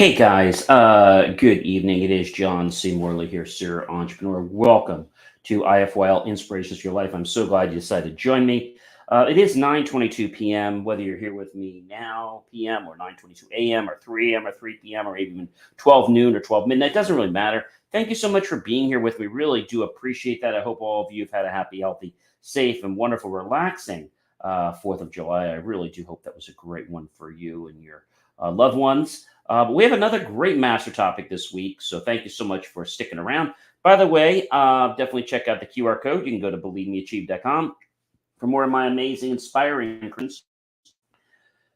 Hey guys, good evening. It is John C. Morley here, Sir Entrepreneur. Welcome to IFYL Inspirations for Your Life. I'm so glad you decided to join me. It is 9:22 p.m. Whether you're here with me now, p.m. or 9:22 a.m. or 3 a.m. or 3 p.m. or even 12 noon or 12 midnight. Doesn't really matter. Thank you so much for being here with me. Really do appreciate that. I hope all of you have had a happy, healthy, safe, and wonderful, relaxing 4th of July. I really do hope that was a great one for you and your loved ones. But we have another great master topic this week, so thank you so much for sticking around. By the way, definitely check out the QR code. You can go to believemeachieve.com for more of my amazing, inspiring creators.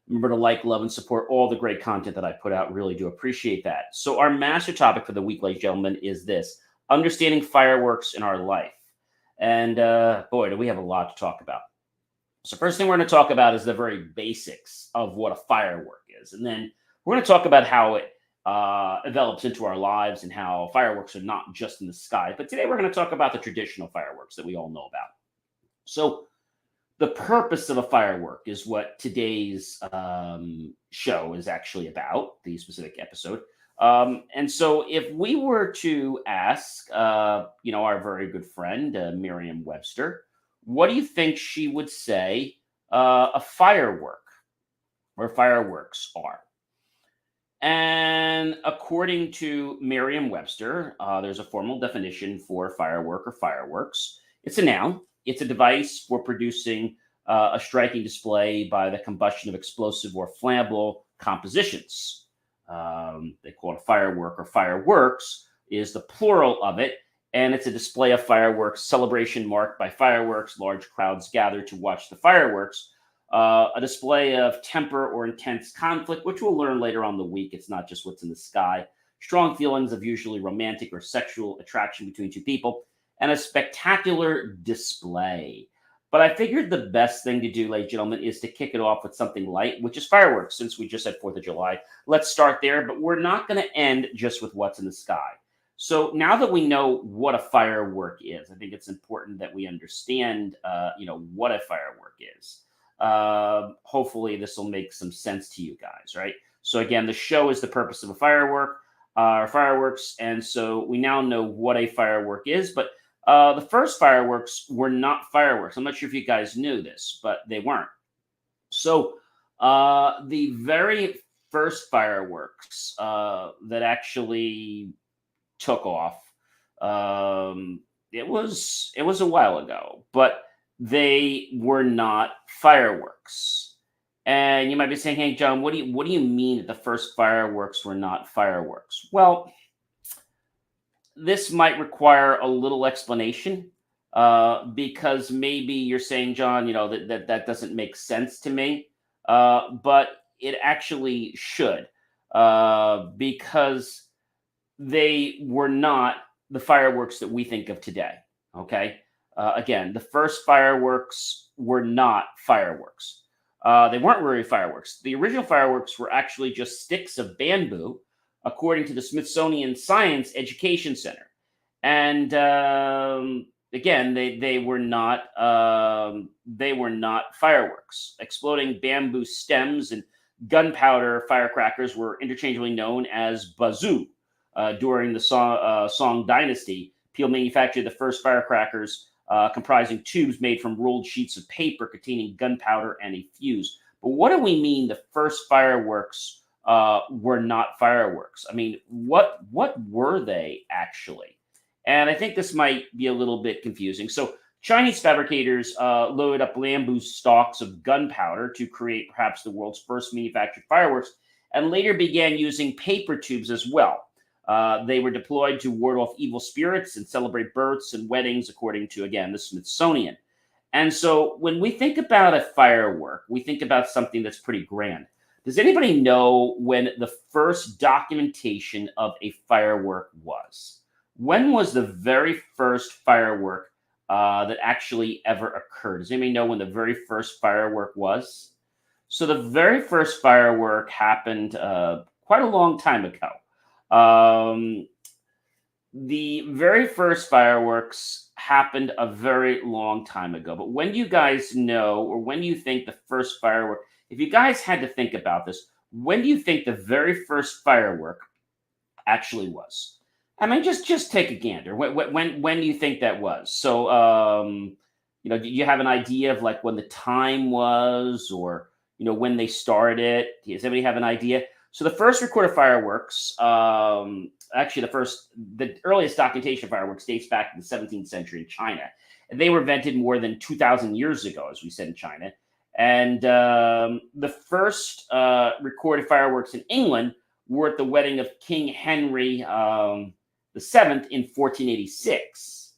Remember to like, love, and support all the great content that I put out. Really do appreciate that. So our master topic for the week, ladies and gentlemen, is this: understanding fireworks in our life. And boy, do we have a lot to talk about. So first thing we're going to talk about is the very basics of what a firework is. And then we're going to talk about how it develops into our lives and how fireworks are not just in the sky. But today we're going to talk about the traditional fireworks that we all know about. So the purpose of a firework is what today's show is actually about, the specific episode. And so if we were to ask, our very good friend, Merriam-Webster, what do you think she would say a firework or fireworks are? And according to Merriam-Webster, there's a formal definition for firework or fireworks. It's a noun. It's a device for producing a striking display by the combustion of explosive or flammable compositions. They call it a firework or fireworks is the plural of it. And it's a display of fireworks, celebration marked by fireworks, large crowds gather to watch the fireworks, a display of temper or intense conflict, which we'll learn later on in the week. It's not just what's in the sky. Strong feelings of usually romantic or sexual attraction between two people, and a spectacular display. But I figured the best thing to do, ladies and gentlemen, is to kick it off with something light, which is fireworks, since we just had 4th of July. Let's start there, but we're not going to end just with what's in the sky. So now that we know what a firework is, I think it's important that we understand, what a firework is. Hopefully this will make some sense to you guys, right? So again, the show is the purpose of a firework, or fireworks. And so we now know what a firework is, but the first fireworks were not fireworks. I'm not sure if you guys knew this, but they weren't. So the very first fireworks that actually took off, it was a while ago, but they were not fireworks. And you might be saying, "Hey, John, what do you mean that the first fireworks were not fireworks?" Well, this might require a little explanation, because maybe you're saying, John, that doesn't make sense to me, but it actually should, because they were not the fireworks that we think of today. Okay. Again, the first fireworks were not fireworks. They weren't really fireworks. The original fireworks were actually just sticks of bamboo, according to the Smithsonian Science Education Center. And again, they were not fireworks. Exploding bamboo stems and gunpowder firecrackers were interchangeably known as bazoo. During the Song Dynasty, Peel manufactured the first firecrackers, comprising tubes made from rolled sheets of paper containing gunpowder and a fuse. But what do we mean the first fireworks were not fireworks? I mean, what were they actually? And I think this might be a little bit confusing. So Chinese fabricators loaded up bamboo stalks of gunpowder to create perhaps the world's first manufactured fireworks, and later began using paper tubes as well. They were deployed to ward off evil spirits and celebrate births and weddings, according to, again, the Smithsonian. And so when we think about a firework, we think about something that's pretty grand. Does anybody know when the first documentation of a firework was? When was the very first firework that actually ever occurred? Does anybody know when the very first firework was? So the very first firework happened quite a long time ago. The very first fireworks happened a very long time ago. But when you guys know, or when you think the first firework, if you guys had to think about this, When do you think the very first firework actually was? I mean, just take a gander. When do you think that was? So, do you have an idea of like when the time was, or when they started? Does anybody have an idea? So the first recorded fireworks, actually the earliest documentation of fireworks dates back to the 17th century in China, and they were invented more than 2,000 years ago, as we said in China. And the first recorded fireworks in England were at the wedding of King Henry the Seventh in 1486.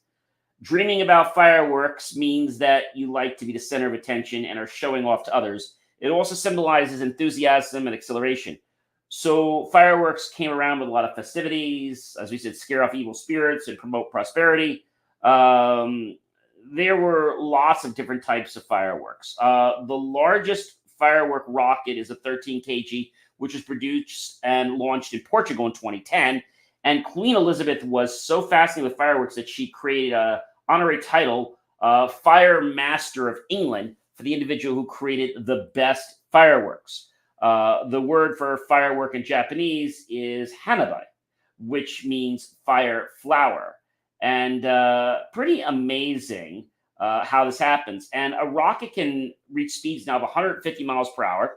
Dreaming about fireworks means that you like to be the center of attention and are showing off to others. It also symbolizes enthusiasm and acceleration. So fireworks came around with a lot of festivities, as we said, scare off evil spirits and promote prosperity. There were lots of different types of fireworks. The largest firework rocket is a 13 kg, which was produced and launched in Portugal in 2010. And Queen Elizabeth was so fascinated with fireworks that she created an honorary title, Fire Master of England, for the individual who created the best fireworks. The word for firework in Japanese is hanabi, which means fire flower. And pretty amazing how this happens. And a rocket can reach speeds now of 150 miles per hour.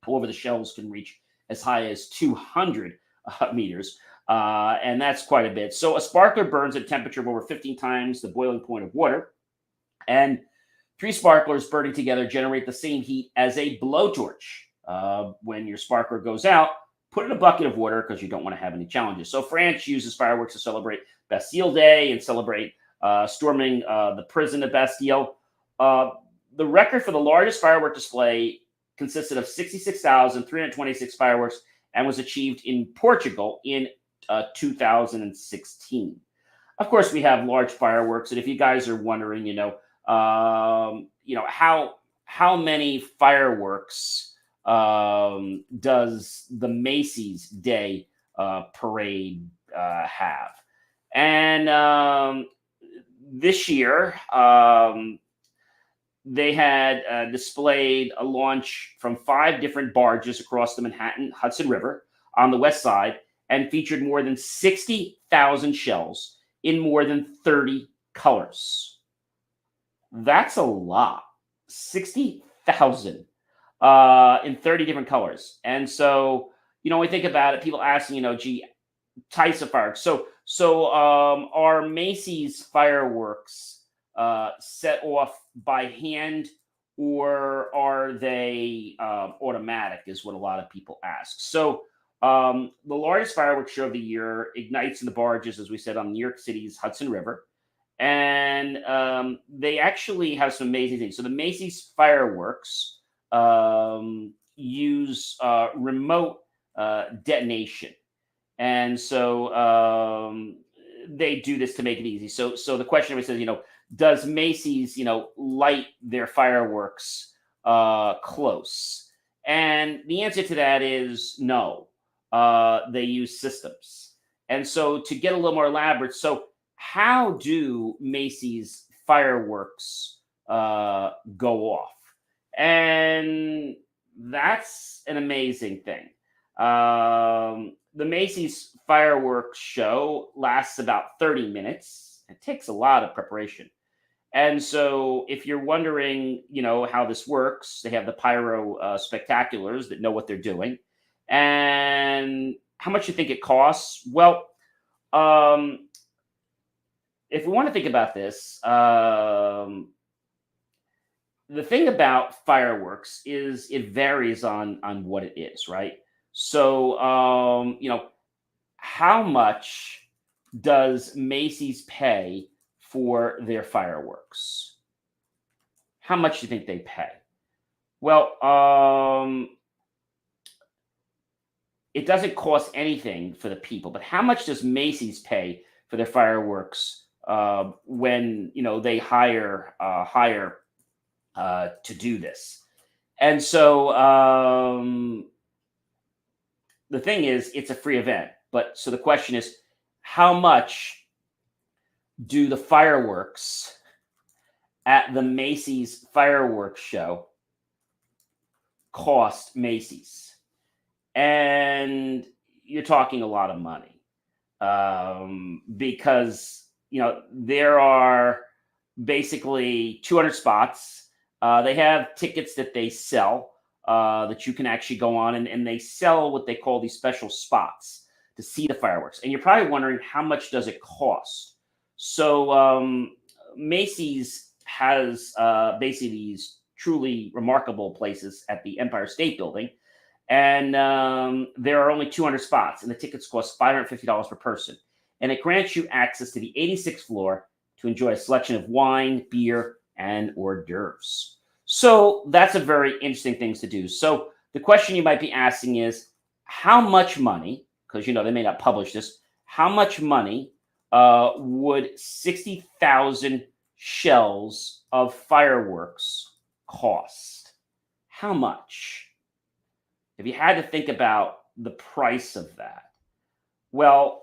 However, the shells can reach as high as 200 meters. And that's quite a bit. So a sparkler burns at a temperature of over 15 times the boiling point of water. And 3 sparklers burning together generate the same heat as a blowtorch. When your sparkler goes out, put it in a bucket of water because you don't want to have any challenges. So France uses fireworks to celebrate Bastille Day and celebrate storming the prison of Bastille. The record for the largest firework display consisted of 66,326 fireworks and was achieved in Portugal in 2016. Of course, we have large fireworks, and if you guys are wondering, how many fireworks does the Macy's Day Parade have? And this year, they had displayed a launch from 5 different barges across the Manhattan Hudson River on the west side and featured more than 60,000 shells in more than 30 colors. That's a lot. 60,000 in 30 different colors. And so, when we think about it, people asking, types of fireworks. So are Macy's fireworks set off by hand, or are they automatic, is what a lot of people ask. So the largest fireworks show of the year ignites in the barges, as we said, on New York City's Hudson River. And they actually have some amazing things. So the Macy's fireworks use remote detonation. And so they do this to make it easy. So the question says, does Macy's, light their fireworks close? And the answer to that is no. They use systems. And so to get a little more elaborate, so how do Macy's fireworks go off? And that's an amazing thing. The Macy's fireworks show lasts about 30 minutes. It takes a lot of preparation. And so if you're wondering, how this works, they have the pyro spectaculars that know what they're doing. And how much you think it costs? Well, if we want to think about this, the thing about fireworks is it varies on what it is, right? So, how much does Macy's pay for their fireworks? How much do you think they pay? Well, it doesn't cost anything for the people, but how much does Macy's pay for their fireworks when they hire to do this? And so the thing is, it's a free event. But so the question is, how much do the fireworks at the Macy's fireworks show cost Macy's? and you're talking a lot of money, because there are basically 200 spots. They have tickets that they sell, that you can actually go on, and they sell what they call these special spots to see the fireworks. And you're probably wondering, how much does it cost? So Macy's has basically these truly remarkable places at the Empire State Building, and there are only 200 spots, and the tickets cost $550 per person, and it grants you access to the 86th floor to enjoy a selection of wine, beer, and hors d'oeuvres. So that's a very interesting thing to do. So the question you might be asking is, how much money, because they may not publish this, how much money would 60,000 shells of fireworks cost? How much? If you had to think about the price of that, well,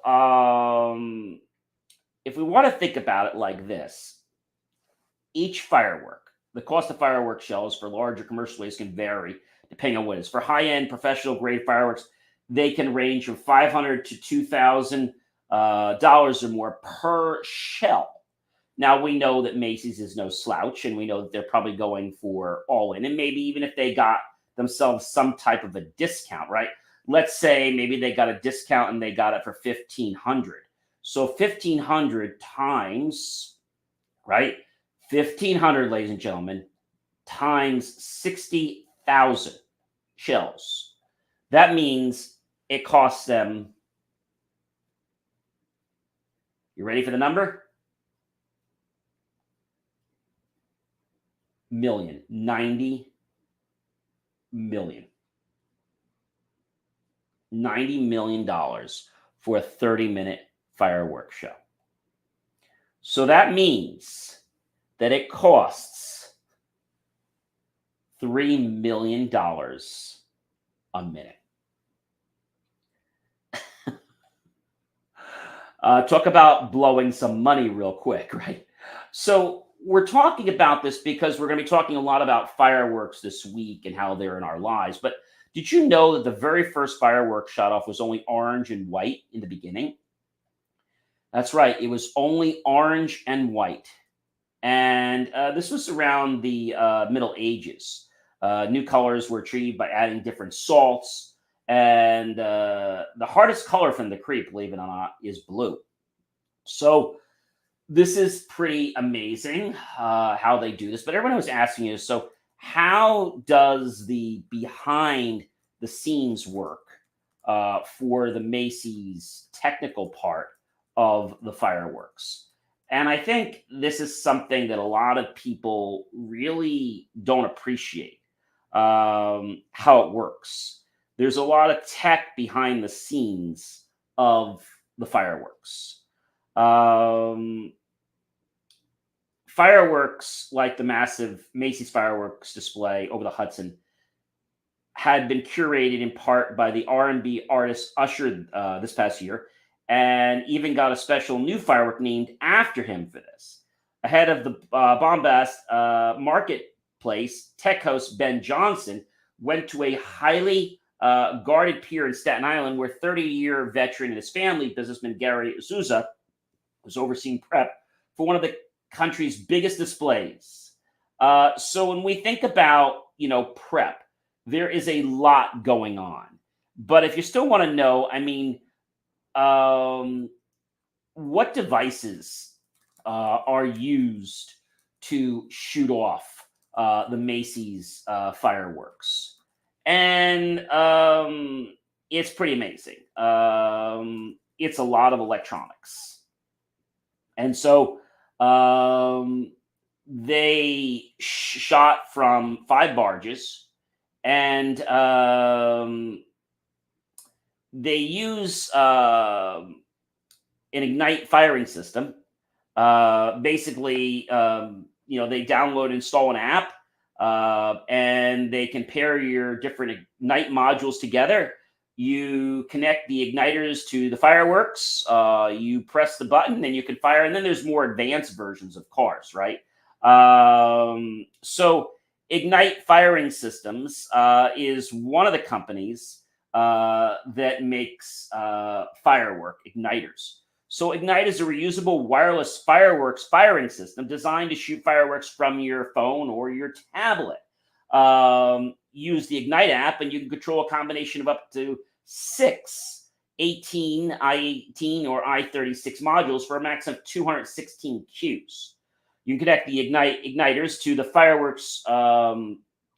if we want to think about it like this, each firework, the cost of firework shells for larger commercial ways can vary depending on what it is. For high-end professional grade fireworks, they can range from $500 to $2,000 or more per shell. Now, we know that Macy's is no slouch, and we know that they're probably going for all in, and maybe even if they got themselves some type of a discount, right? Let's say maybe they got a discount and they got it for 1,500. So 1,500 times, right? 1,500, ladies and gentlemen, times 60,000 shells. That means it costs them, you ready for the number? Million. 90 million. $90 million for a 30-minute fireworks show. So that means that it costs $3 million a minute. Talk about blowing some money real quick, right? So we're talking about this because we're going to be talking a lot about fireworks this week and how they're in our lives. But did you know that the very first fireworks shot off was only orange and white in the beginning? That's right. It was only orange and white. And this was around the Middle Ages. New colors were achieved by adding different salts. And the hardest color from the crepe, believe it or not, is blue. So this is pretty amazing how they do this. But everyone was asking you, so how does the behind the scenes work for the Macy's technical part of the fireworks? And I think this is something that a lot of people really don't appreciate, how it works. There's a lot of tech behind the scenes of the fireworks. Fireworks like the massive Macy's fireworks display over the Hudson had been curated in part by the R&B artist Usher this past year, and even got a special new firework named after him for this. Ahead of the bombast marketplace, tech host Ben Johnson went to a highly guarded pier in Staten Island where 30-year veteran and his family, businessman Gary Souza, was overseeing prep for one of the country's biggest displays. So when we think about, prep, there is a lot going on. But if you still want to know, I mean, what devices are used to shoot off the Macy's fireworks? And it's pretty amazing. It's a lot of electronics. And so they shot from 5 barges, and they use an Ignite firing system. Basically, they download and install an app, and they can pair your different Ignite modules together. You connect the igniters to the fireworks. You press the button, and you can fire. And then there's more advanced versions of cars, right? So Ignite Firing Systems is one of the companies that makes Firework igniters. So Ignite is a reusable wireless fireworks firing system designed to shoot fireworks from your phone or your tablet. Use the Ignite app and you can control a combination of up to 6 I18 or I36 modules for a max of 216 Qs. You can connect the igniters to the fireworks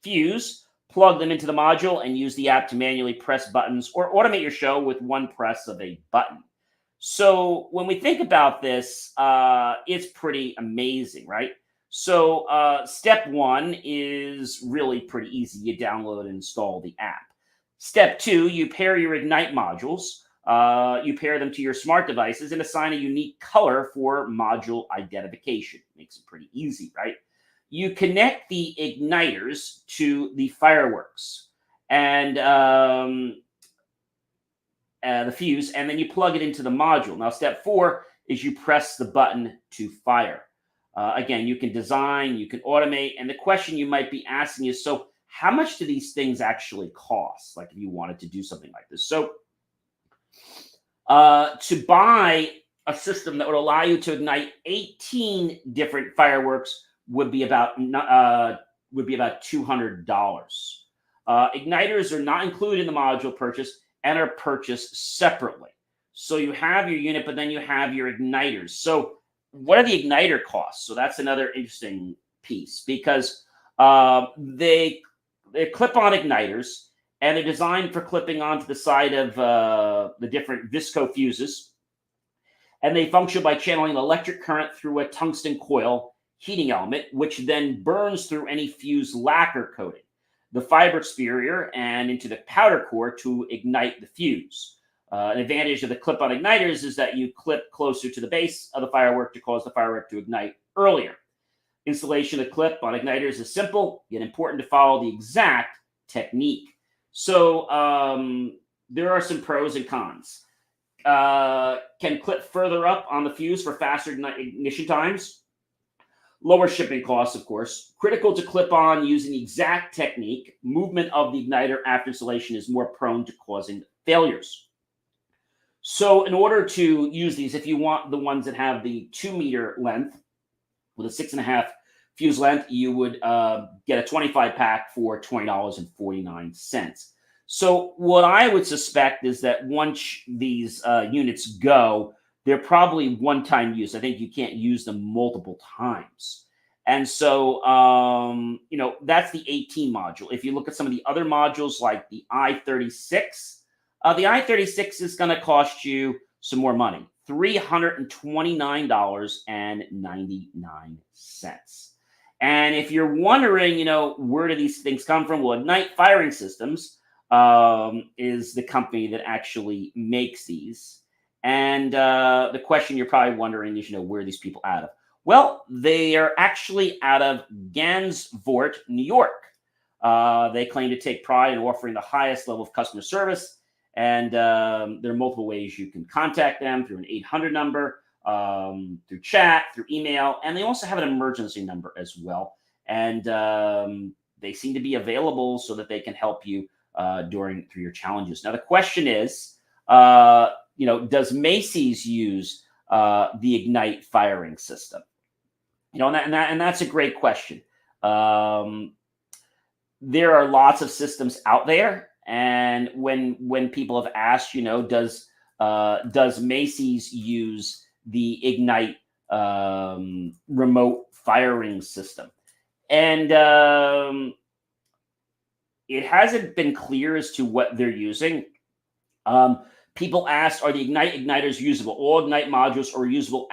fuse, plug them into the module, and use the app to manually press buttons or automate your show with one press of a button. So when we think about this, it's pretty amazing, right? So step one is really pretty easy. You download and install the app. Step two, you pair your Ignite modules. You pair them to your smart devices and assign a unique color for module identification. Makes it pretty easy, right? You connect the igniters to the fireworks and the fuse, and then you plug it into the module. Now, step four is you press the button to fire. Again, you can design, you can automate, and the question you might be asking is, so how much do these things actually cost? Like if you wanted to do something like this. So to buy a system that would allow you to ignite 18 different fireworks would be about $200. Igniters are not included in the module purchase and are purchased separately. So you have your unit, but then you have your igniters. So what are the igniter costs? So that's another interesting piece because they're clip-on igniters, and they're designed for clipping onto the side of the different visco fuses. And they function by channeling electric current through a tungsten coil heating element, which then burns through any fuse lacquer coating, the fiber exterior, and into the powder core to ignite the fuse. An advantage of the clip-on igniters is that you clip closer to the base of the firework to cause the firework to ignite earlier. Installation of clip-on igniters is simple, yet important to follow the exact technique. So there are some pros and cons. Can clip further up on the fuse for faster ignition times. Lower shipping costs, of course. Critical to clip on using the exact technique. Movement of the igniter after installation is more prone to causing failures. So in order to use these, if you want the ones that have the 2-meter length with a 6.5 fuse length, you would get a 25 pack for $20.49. So what I would suspect is that once these units go, they're probably one-time use. I think you can't use them multiple times. And so, that's the 18 module. If you look at some of the other modules like the I36, the I36 is going to cost you some more money, $329.99. And if you're wondering, where do these things come from? Well, Ignite Firing Systems is the company that actually makes these. And the question you're probably wondering is, where are these people out of? Well, they are actually out of Gansevoort, New York. They claim to take pride in offering the highest level of customer service. And there are multiple ways you can contact them through an 800 number, through chat, through email. And they also have an emergency number as well. And they seem to be available so that they can help you through your challenges. Now, the question is, does Macy's use the Ignite firing system? And that's a great question. There are lots of systems out there, and when people have asked, does Macy's use the Ignite remote firing system? And it hasn't been clear as to what they're using. People asked, are the Ignite igniters usable? All Ignite modules are usable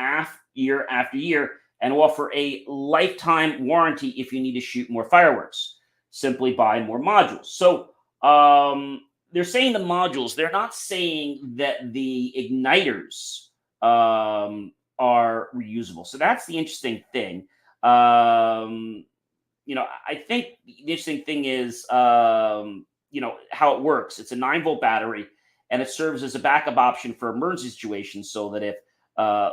year after year and offer a lifetime warranty if you need to shoot more fireworks. Simply buy more modules. So they're saying the modules. They're not saying that the igniters are reusable. So that's the interesting thing. I think the interesting thing is, how it works. It's a 9-volt battery. And it serves as a backup option for emergency situations so that if,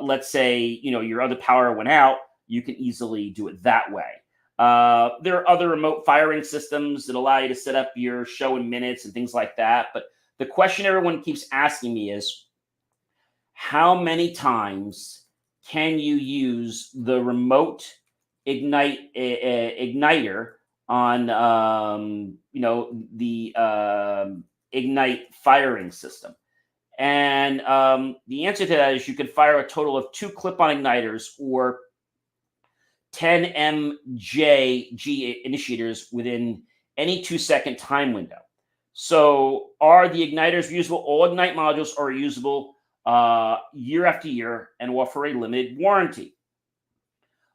let's say, your other power went out, you can easily do it that way. There are other remote firing systems that allow you to set up your show in minutes and things like that. But The question everyone keeps asking me is, how many times can you use the remote igniter on the ignite firing system? And the answer to that is you could fire a total of 2 clip-on igniters or 10 mjg initiators within any 2-second time window. So are the igniters reusable? All Ignite modules are reusable year after year and offer a limited warranty.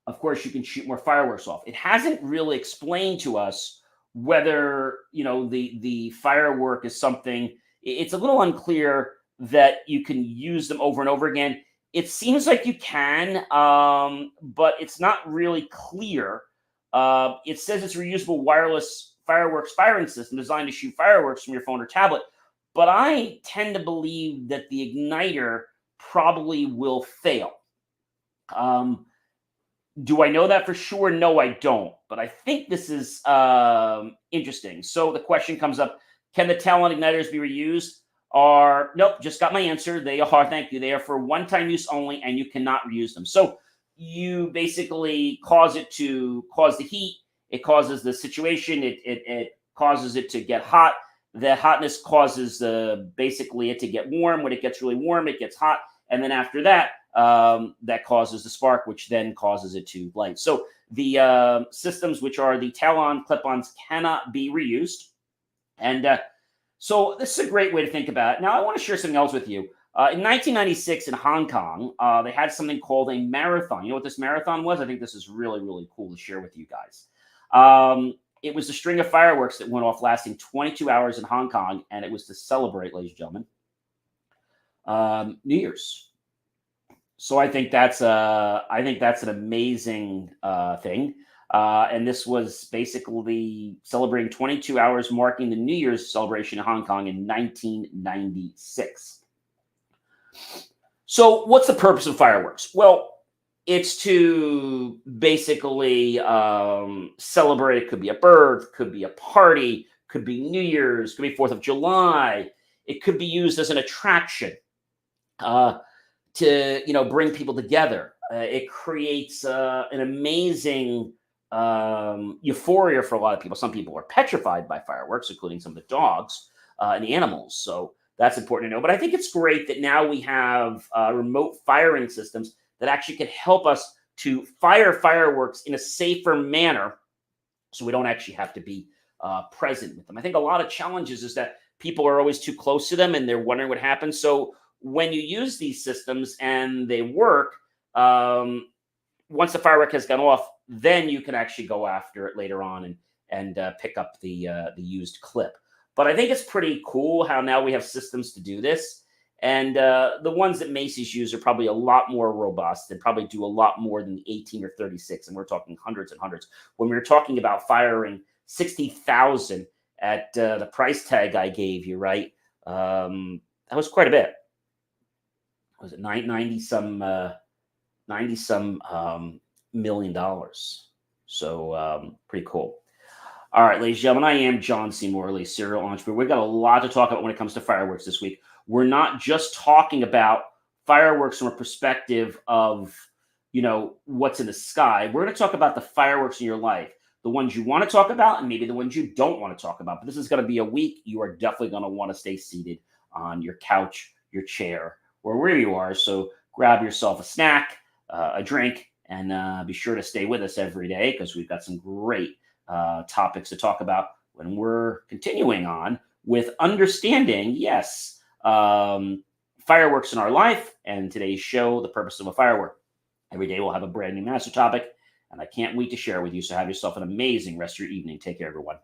Of course, you can shoot more fireworks off. It hasn't really explained to us whether the firework is something. It's a little unclear that you can use them over and over again. It seems like you can, but it's not really clear. It says it's a reusable wireless fireworks firing system designed to shoot fireworks from your phone or tablet. But I tend to believe that the igniter probably will fail. Do I know that for sure? No, I don't. But I think this is interesting. So the question comes up, can the Talon igniters be reused? Nope, just got my answer. They are, thank you. They are for one-time use only, and you cannot reuse them. So you basically cause it to cause the heat. It causes the situation. It causes it to get hot. The hotness causes basically it to get warm. When it gets really warm, it gets hot. And then after that, that causes the spark, which then causes it to light. So the systems, which are the Talon clip-ons, cannot be reused. And so this is a great way to think about it. Now, I want to share something else with you. In 1996 in Hong Kong, they had something called a marathon. You know what this marathon was? I think this is really, really cool to share with you guys. It was a string of fireworks that went off lasting 22 hours in Hong Kong, and it was to celebrate, ladies and gentlemen, New Year's. So I think that's an amazing thing. And this was basically celebrating 22 hours, marking the New Year's celebration in Hong Kong in 1996. So what's the purpose of fireworks? Well, it's to basically celebrate. It could be a birth, could be a party, could be New Year's, could be 4th of July. It could be used as an attraction to bring people together. It creates an amazing euphoria for a lot of people. Some people are petrified by fireworks, including some of the dogs and the animals. So that's important to know. But I think it's great that now we have remote firing systems that actually can help us to fire fireworks in a safer manner, so we don't actually have to be present with them. I think a lot of challenges is that people are always too close to them and they're wondering what happens. So when you use these systems and they work, once the firework has gone off, then you can actually go after it later on and pick up the used clip. But I think it's pretty cool how now we have systems to do this. And the ones that Macy's use are probably a lot more robust and probably do a lot more than the 18 or 36. And we're talking hundreds and hundreds. When we were talking about firing 60,000 at the price tag I gave you, right? That was quite a bit. Was it 90 some $90 million? So pretty cool. All right, ladies and gentlemen, I am John C. Morley, serial entrepreneur. We've got a lot to talk about when it comes to fireworks this week. We're not just talking about fireworks from a perspective of, what's in the sky. We're going to talk about the fireworks in your life, the ones you want to talk about and maybe the ones you don't want to talk about. But this is going to be a week you are definitely going to want to stay seated on your couch, your chair, or wherever you are. So grab yourself a snack, a drink, and be sure to stay with us every day because we've got some great topics to talk about when we're continuing on with understanding, fireworks in our life, and today's show, the purpose of a firework. Every day we'll have a brand new master topic, and I can't wait to share it with you. So have yourself an amazing rest of your evening. Take care, everyone.